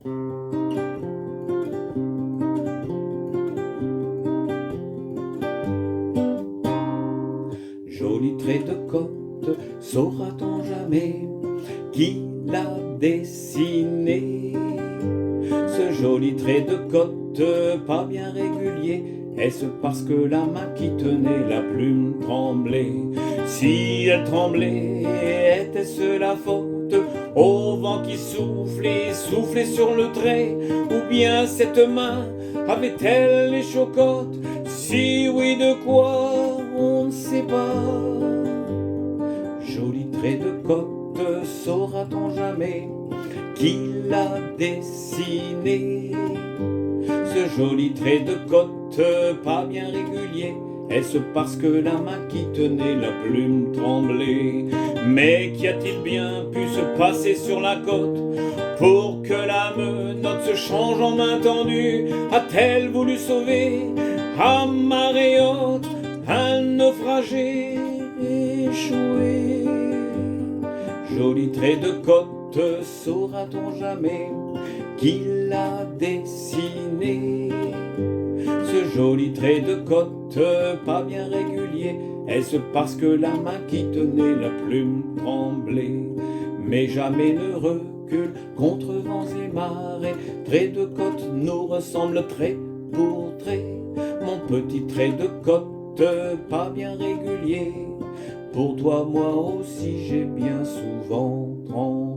Joli trait de côte, saura-t-on jamais qui l'a dessiné? Ce joli trait de côte, pas bien régulier, est-ce parce que la main qui tenait la plume tremblait? Si elle tremblait, était-ce la faute au vent qui soufflait, soufflait sur le trait? Ou bien cette main avait-elle les chocottes? Si oui, de quoi? On ne sait pas. Joli trait de côte, saura-t-on jamais qui l'a dessiné? Ce joli trait de côte, pas bien régulier, est-ce parce que la main qui tenait la plume tremblait? Mais qu'y a-t-il bien pu se passer sur la côte pour que la menotte se change en main tendue? A-t-elle voulu sauver à marée haute un naufragé échoué? Joli trait de côte, saura-t-on jamais qui l'a dessiné? Ce joli trait de côte, pas bien régulier, est-ce parce que la main qui tenait la plume tremblait? Mais jamais ne recule contre vents et marées, trait de côte nous ressemble trait pour trait. Mon petit trait de côte, pas bien régulier, pour toi, moi aussi, j'ai bien souvent tremblé.